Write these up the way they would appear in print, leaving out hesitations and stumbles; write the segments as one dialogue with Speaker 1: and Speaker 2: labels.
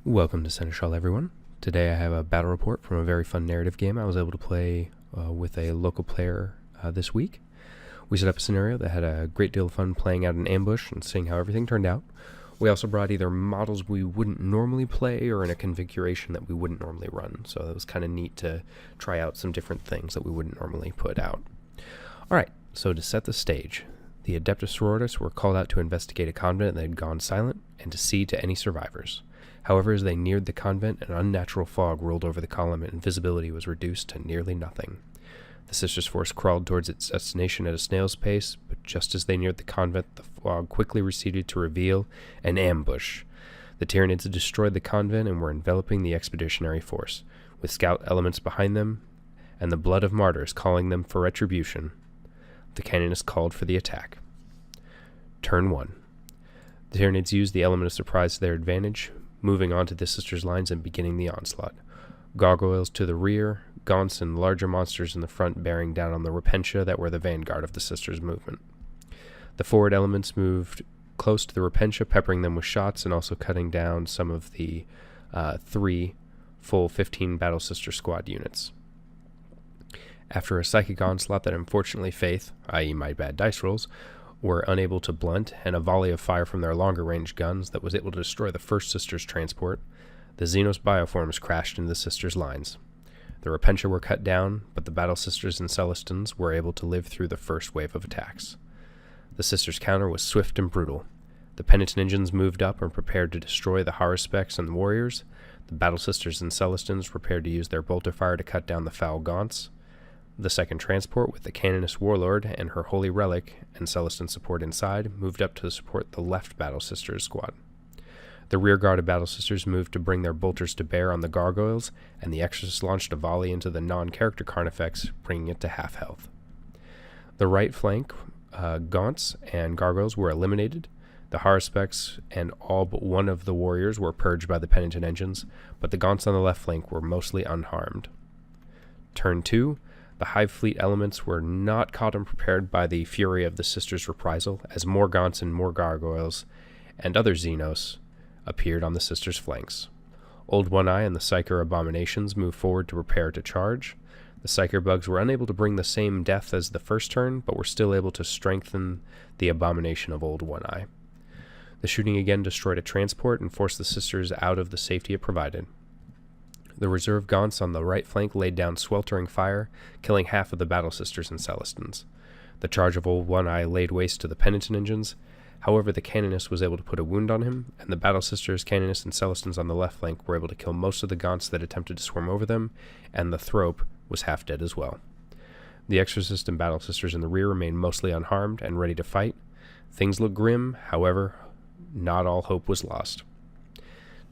Speaker 1: Welcome to Seneschal, everyone. Today I have a battle report from a very fun narrative game I was able to play with a local player this week. We set up a scenario that had a great deal of fun playing out an ambush and seeing how everything turned out. We also brought either models we wouldn't normally play or in a configuration that we wouldn't normally run, so it was kind of neat to try out some different things that we wouldn't normally put out. Alright, so to set the stage, the Adepta Sororitas were called out to investigate a convent that had gone silent and to see to any survivors. However, as they neared the convent, an unnatural fog rolled over the column and visibility was reduced to nearly nothing. The sisters' force crawled towards its destination at a snail's pace, but just as they neared the convent, the fog quickly receded to reveal an ambush. The Tyranids had destroyed the convent and were enveloping the expeditionary force, with scout elements behind them, and the blood of martyrs calling them for retribution. The canonists called for the attack. Turn 1. The Tyranids used the element of surprise to their advantage, moving on to the sisters' lines and beginning the onslaught. Gargoyles to the rear, gaunts and larger monsters in the front bearing down on the Repentia that were the vanguard of the sisters' movement. The forward elements moved close to the Repentia, peppering them with shots and also cutting down some of the 3 full 15 Battle Sister squad units. After a psychic onslaught that unfortunately Faith, i.e. my bad dice rolls, were unable to blunt, and a volley of fire from their longer-range guns that was able to destroy the first sister's transport, the Xenos bioforms crashed into the sisters' lines. The Repentia were cut down, but the Battle Sisters and Celestins were able to live through the first wave of attacks. The sisters' counter was swift and brutal. The Penitent engines moved up and prepared to destroy the Haruspecs and the Warriors. The Battle Sisters and Celestins prepared to use their bolter fire to cut down the foul gaunts. The second transport, with the Canonist Warlord and her Holy Relic and Celestin support inside, moved up to support the left Battle Sisters squad. The rear guard of Battle Sisters moved to bring their bolters to bear on the Gargoyles, and the Exorcists launched a volley into the non-character Carnifex, bringing it to half health. The right flank, Gaunts and Gargoyles were eliminated. The Haruspecs and all but one of the Warriors were purged by the Penitent engines, but the Gaunts on the left flank were mostly unharmed. Turn 2. The Hive Fleet elements were not caught unprepared by the fury of the sisters' reprisal, as more Gaunts and more Gargoyles and other Xenos appeared on the sisters' flanks. Old One-Eye and the Psyker Abominations moved forward to prepare to charge. The Psyker Bugs were unable to bring the same death as the first turn, but were still able to strengthen the Abomination of Old One-Eye. The shooting again destroyed a transport and forced the sisters out of the safety it provided. The reserve Gaunts on the right flank laid down sweltering fire, killing half of the Battle Sisters and Celestins. The charge of Old One-Eye laid waste to the Penitent engines. However, the Canonist was able to put a wound on him, and the Battle Sisters, Canonists, and Celestins on the left flank were able to kill most of the Gaunts that attempted to swarm over them, and the Thrope was half dead as well. The Exorcist and Battle Sisters in the rear remained mostly unharmed and ready to fight. Things looked grim, however, not all hope was lost.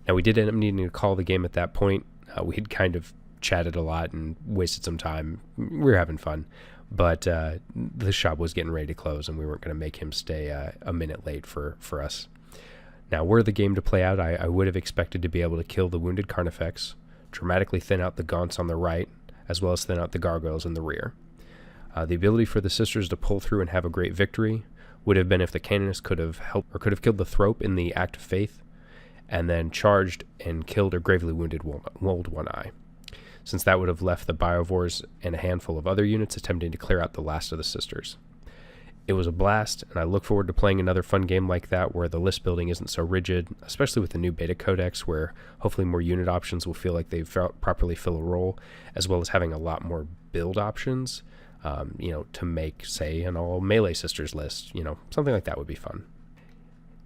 Speaker 1: Now, we did end up needing to call the game at that point. We had kind of chatted a lot and wasted some time. We were having fun, but the shop was getting ready to close, and we weren't going to make him stay a minute late for us. Now, were the game to play out, I would have expected to be able to kill the wounded Carnifex, dramatically thin out the Gaunts on the right, as well as thin out the Gargoyles in the rear. The ability for the sisters to pull through and have a great victory would have been if the Canonists could have helped or could have killed the Thrope in the Act of Faith, and then charged and killed or gravely wounded Old One-Eye, since that would have left the Biovores and a handful of other units attempting to clear out the last of the sisters. It was a blast, and I look forward to playing another fun game like that where the list building isn't so rigid, especially with the new beta codex, where hopefully more unit options will feel like they properly fill a role, as well as having a lot more build options, to make, say, an all melee sisters list. Something like that would be fun.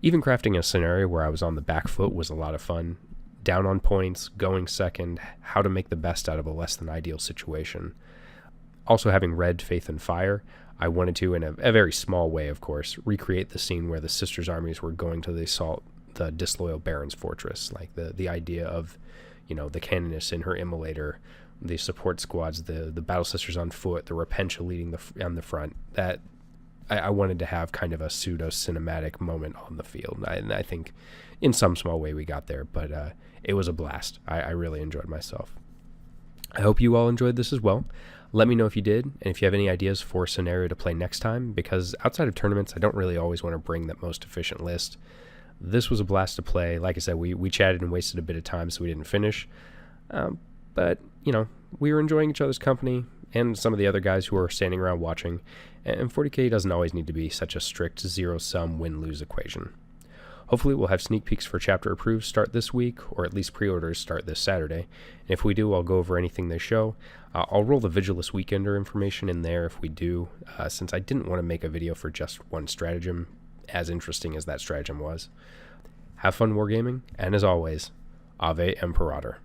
Speaker 1: Even crafting a scenario where I was on the back foot was a lot of fun. Down on points, going second, how to make the best out of a less than ideal situation. Also, having read Faith and Fire, I wanted to, in a very small way, of course, recreate the scene where the sisters' armies were going to assault the disloyal Baron's fortress. Like the idea of, the Canonist in her immolator, the support squads, the Battle Sisters on foot, the Repentia leading on the front. That I wanted to have kind of a pseudo-cinematic moment on the field. And I think in some small way we got there, but it was a blast. I really enjoyed myself. I hope you all enjoyed this as well. Let me know if you did, and if you have any ideas for a scenario to play next time, because outside of tournaments, I don't really always want to bring that most efficient list. This was a blast to play. Like I said, we chatted and wasted a bit of time, so we didn't finish. But, we were enjoying each other's company and some of the other guys who were standing around watching, and 40K doesn't always need to be such a strict zero-sum win-lose equation. Hopefully we'll have sneak peeks for chapter approved start this week, or at least pre-orders start this Saturday. And if we do, I'll go over anything they show. I'll roll the Vigilus Weekender information in there if we do, since I didn't want to make a video for just one stratagem, as interesting as that stratagem was. Have fun wargaming, and as always, Ave Imperator.